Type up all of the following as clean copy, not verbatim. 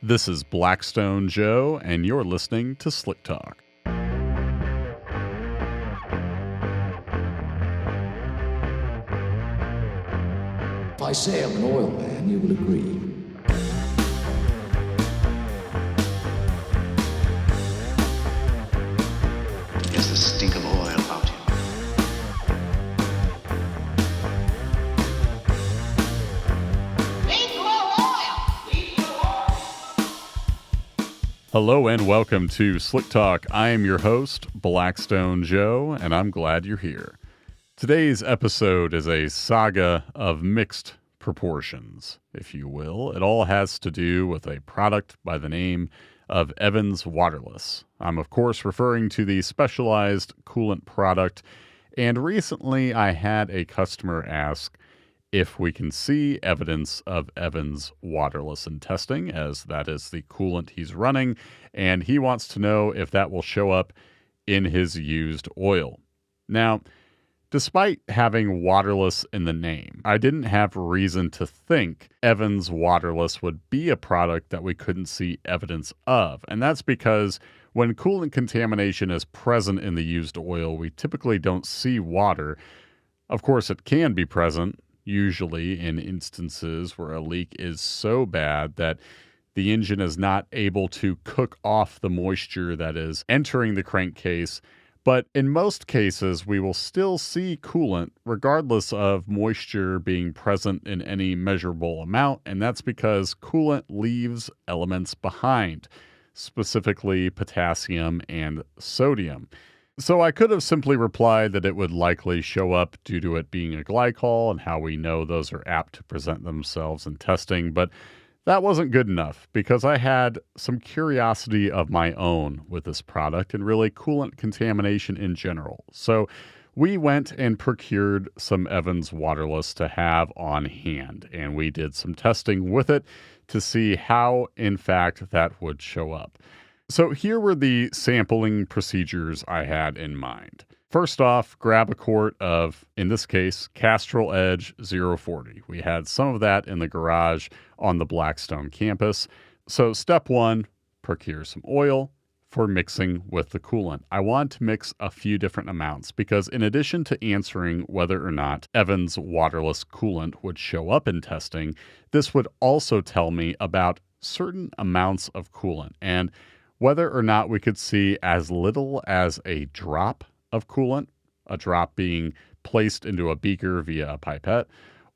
This is Blackstone Joe, and you're listening to Slick Talk. If I say I'm an oil man, you will agree. There's the stink of oil about him. Hello and welcome to Slick Talk. I am your host, Blackstone Joe, and I'm glad you're here. Today's episode is a saga of mixed proportions, if you will. It all has to do with a product by the name of Evans Waterless. I'm, of course, referring to the specialized coolant product, and recently I had a customer ask if we can see evidence of Evans Waterless in testing, as that is the coolant he's running, and he wants to know if that will show up in his used oil. Now, despite having Waterless in the name, I didn't have reason to think Evans Waterless would be a product that we couldn't see evidence of, and that's because when coolant contamination is present in the used oil, we typically don't see water. Of course, it can be present, usually in instances where a leak is so bad that the engine is not able to cook off the moisture that is entering the crankcase. But in most cases, we will still see coolant regardless of moisture being present in any measurable amount, and that's because coolant leaves elements behind, specifically potassium and sodium. So I could have simply replied that it would likely show up due to it being a glycol and how we know those are apt to present themselves in testing, but that wasn't good enough because I had some curiosity of my own with this product and really coolant contamination in general. So we went and procured some Evans Waterless to have on hand, and we did some testing with it to see how, in fact, that would show up. So here were the sampling procedures I had in mind. First off, grab a quart of, in this case, Castrol Edge 040. We had some of that in the garage on the Blackstone campus. So step one, procure some oil for mixing with the coolant. I want to mix a few different amounts because in addition to answering whether or not Evans Waterless coolant would show up in testing, this would also tell me about certain amounts of coolant and whether or not we could see as little as a drop of coolant, a drop being placed into a beaker via a pipette,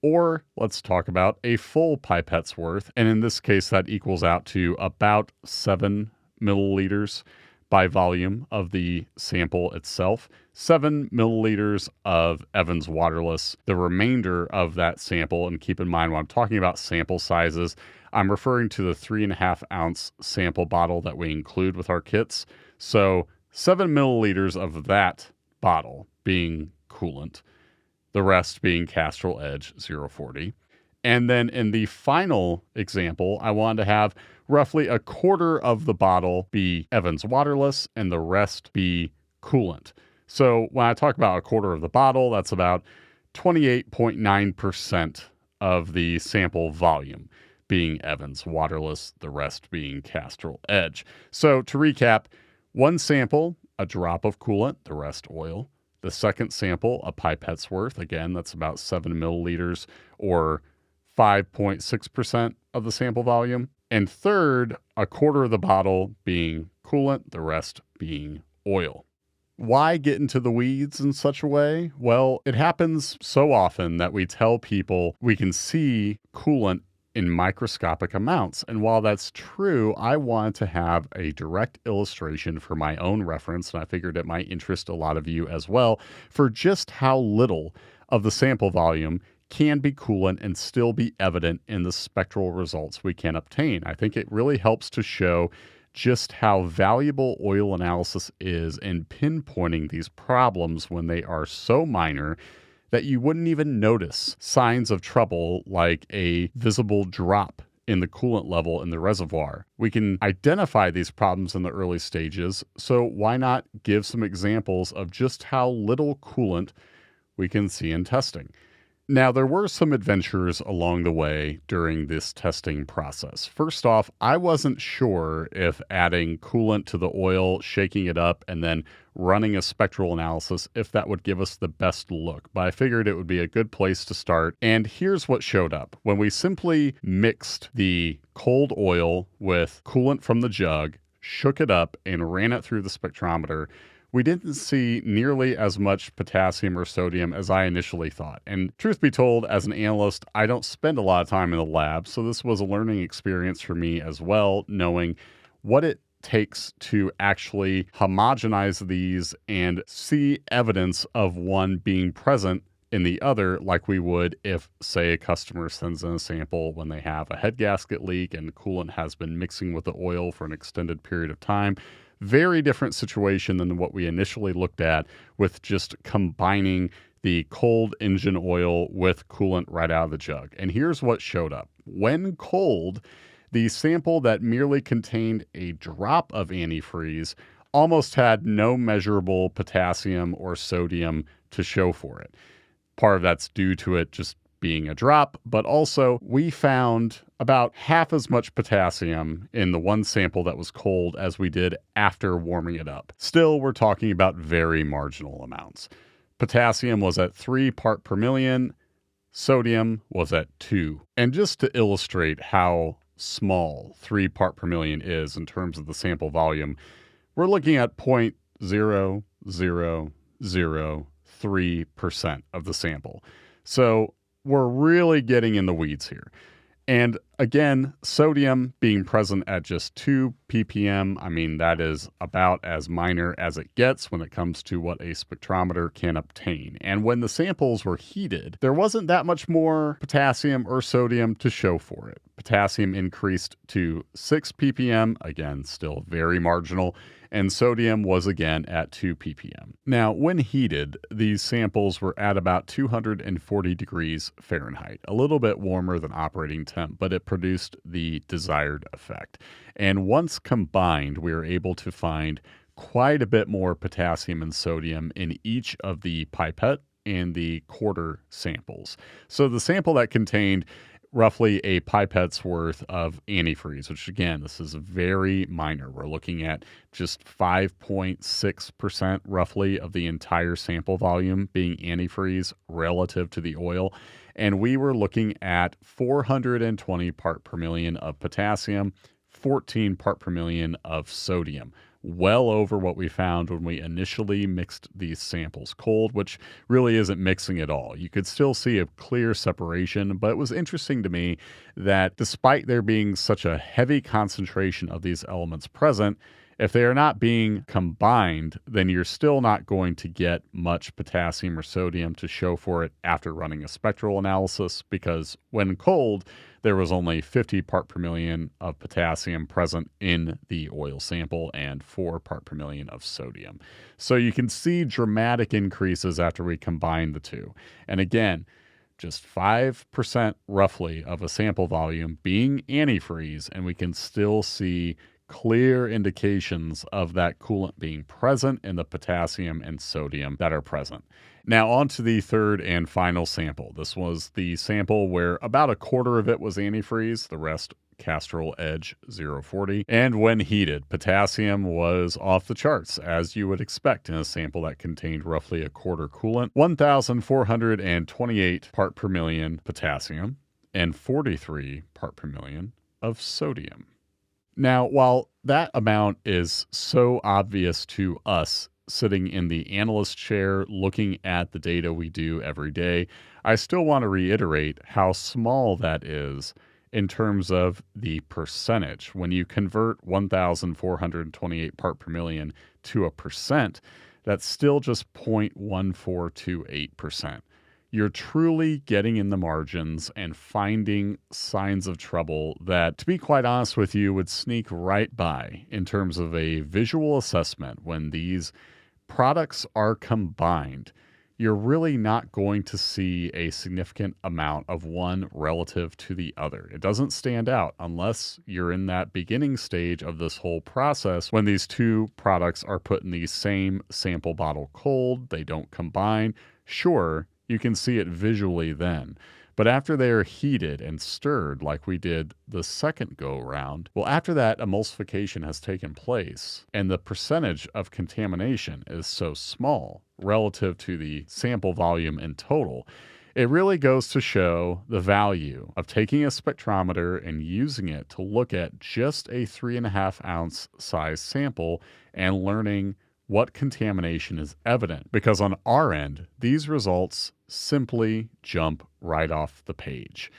or let's talk about a full pipette's worth. And in this case, that equals out to about 7 milliliters by volume of the sample itself. 7 milliliters of Evans Waterless, the remainder of that sample. And keep in mind, when I'm talking about sample sizes, I'm referring to the 3.5 ounce sample bottle that we include with our kits. So 7 milliliters of that bottle being coolant, the rest being Castrol Edge 040. And then in the final example, I wanted to have roughly a quarter of the bottle be Evans Waterless and the rest be coolant. So when I talk about a quarter of the bottle, that's about 28.9% of the sample volume being Evans Waterless, the rest being Castrol Edge. So to recap, one sample, a drop of coolant, the rest oil. The second sample, a pipette's worth. Again, that's about 7 milliliters or 5.6% of the sample volume. And third, a quarter of the bottle being coolant, the rest being oil. Why get into the weeds in such a way? Well, it happens so often that we tell people we can see coolant in microscopic amounts. And while that's true, I wanted to have a direct illustration for my own reference, and I figured it might interest a lot of you as well, for just how little of the sample volume can be coolant and still be evident in the spectral results we can obtain. I think it really helps to show just how valuable oil analysis is in pinpointing these problems when they are so minor that you wouldn't even notice signs of trouble like a visible drop in the coolant level in the reservoir. We can identify these problems in the early stages, so why not give some examples of just how little coolant we can see in testing? Now, there were some adventures along the way during this testing process. First off, I wasn't sure if adding coolant to the oil, shaking it up, and then running a spectral analysis, if that would give us the best look. But I figured it would be a good place to start. And here's what showed up. When we simply mixed the cold oil with coolant from the jug, shook it up, and ran it through the spectrometer, we didn't see nearly as much potassium or sodium as I initially thought. And truth be told, as an analyst, I don't spend a lot of time in the lab, so this was a learning experience for me as well, knowing what it takes to actually homogenize these and see evidence of one being present in the other, like we would if, say, a customer sends in a sample when they have a head gasket leak and coolant has been mixing with the oil for an extended period of time. Very different situation than what we initially looked at with just combining the cold engine oil with coolant right out of the jug. And here's what showed up. When cold, the sample that merely contained a drop of antifreeze almost had no measurable potassium or sodium to show for it. Part of that's due to it just being a drop, but also we found about half as much potassium in the one sample that was cold as we did after warming it up. Still, we're talking about very marginal amounts. Potassium was at 3 part per million, sodium was at 2. And just to illustrate how small 3 part per million is in terms of the sample volume, we're looking at 0.0003% of the sample. So we're really getting in the weeds here. And again, sodium being present at just 2 ppm, I mean, that is about as minor as it gets when it comes to what a spectrometer can obtain. And when the samples were heated, there wasn't that much more potassium or sodium to show for it. Potassium increased to 6 ppm, again, still very marginal, and sodium was again at 2 ppm. Now, when heated, these samples were at about 240 degrees Fahrenheit, a little bit warmer than operating temp, but it produced the desired effect. And once combined, we were able to find quite a bit more potassium and sodium in each of the pipette and the quarter samples. So the sample that contained roughly a pipette's worth of antifreeze, which again, this is very minor. We're looking at just 5.6% roughly of the entire sample volume being antifreeze relative to the oil. And we were looking at 420 part per million of potassium, 14 part per million of sodium. Well over what we found when we initially mixed these samples cold, which really isn't mixing at all. You could still see a clear separation, but it was interesting to me that despite there being such a heavy concentration of these elements present, if they are not being combined, then you're still not going to get much potassium or sodium to show for it after running a spectral analysis, because when cold, there was only 50 part per million of potassium present in the oil sample and 4 part per million of sodium. So you can see dramatic increases after we combine the two. And again, just 5% roughly of a sample volume being antifreeze, and we can still see clear indications of that coolant being present in the potassium and sodium that are present. Now on to the third and final sample. This was the sample where about a quarter of it was antifreeze, the rest Castrol Edge 040. And when heated, potassium was off the charts, as you would expect in a sample that contained roughly a quarter coolant, 1,428 part per million potassium and 43 part per million of sodium. Now, while that amount is so obvious to us sitting in the analyst chair looking at the data we do every day, I still want to reiterate how small that is in terms of the percentage. When you convert 1,428 part per million to a percent, that's still just 0.1428%. You're truly getting in the margins and finding signs of trouble that, to be quite honest with you, would sneak right by in terms of a visual assessment. When these products are combined, you're really not going to see a significant amount of one relative to the other. It doesn't stand out unless you're in that beginning stage of this whole process when these two products are put in the same sample bottle cold, they don't combine. Sure, You can see it visually then. But after they are heated and stirred like we did the second go round, well, after that emulsification has taken place and the percentage of contamination is so small relative to the sample volume in total, it really goes to show the value of taking a spectrometer and using it to look at just a 3.5 ounce size sample and learning what contamination is evident, because on our end, these results simply jump right off the page.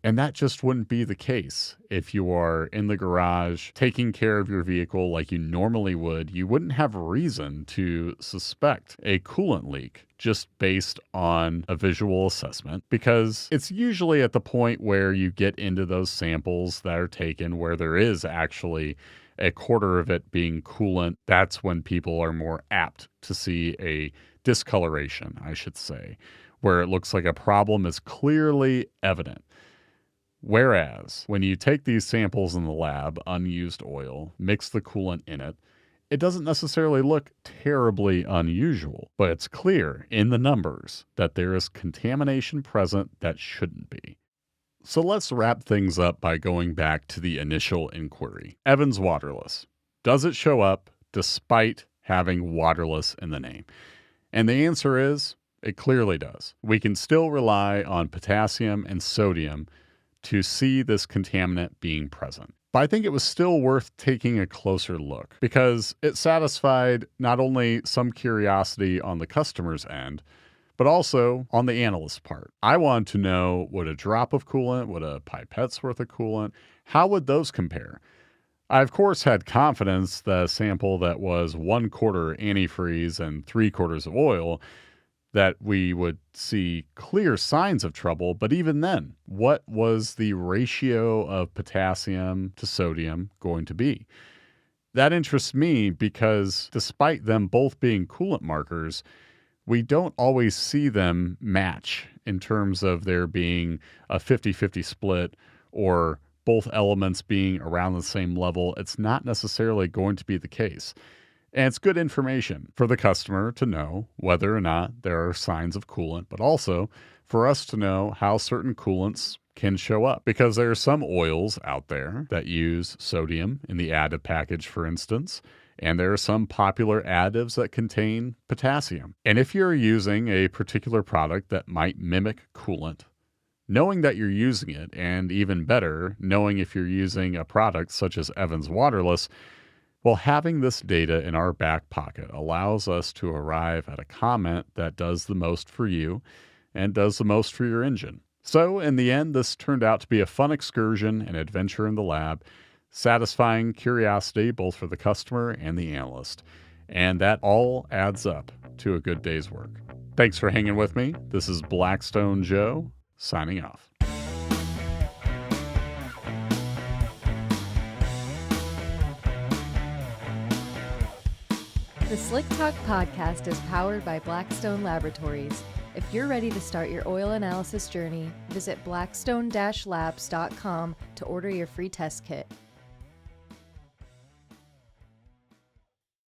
And that just wouldn't be the case if you are in the garage taking care of your vehicle like you normally would. You wouldn't have reason to suspect a coolant leak just based on a visual assessment, because it's usually at the point where you get into those samples that are taken where there is actually a quarter of it being coolant. That's when people are more apt to see a discoloration, I should say, where it looks like a problem is clearly evident. Whereas when you take these samples in the lab, unused oil, mix the coolant in it, it doesn't necessarily look terribly unusual, but it's clear in the numbers that there is contamination present that shouldn't be. So let's wrap things up by going back to the initial inquiry. Evans Waterless. Does it show up despite having Waterless in the name? And the answer is, it clearly does. We can still rely on potassium and sodium to see this contaminant being present. But I think it was still worth taking a closer look because it satisfied not only some curiosity on the customer's end, but also on the analyst's part. I wanted to know, would a drop of coolant, would a pipette's worth of coolant, how would those compare? I, of course, had confidence that a sample that was 1/4 antifreeze and 3/4 of oil, that we would see clear signs of trouble. But even then, what was the ratio of potassium to sodium going to be? That interests me because despite them both being coolant markers, we don't always see them match in terms of there being a 50-50 split or both elements being around the same level. It's not necessarily going to be the case. And it's good information for the customer to know whether or not there are signs of coolant, but also for us to know how certain coolants can show up, because there are some oils out there that use sodium in the additive package, for instance, and there are some popular additives that contain potassium. And if you're using a particular product that might mimic coolant, knowing that you're using it, and even better, knowing if you're using a product such as Evans Waterless, well, having this data in our back pocket allows us to arrive at a comment that does the most for you and does the most for your engine. So in the end, this turned out to be a fun excursion and adventure in the lab, satisfying curiosity both for the customer and the analyst. And that all adds up to a good day's work. Thanks for hanging with me. This is Blackstone Joe, signing off. The Slick Talk podcast is powered by Blackstone Laboratories. If you're ready to start your oil analysis journey, visit blackstone-labs.com to order your free test kit.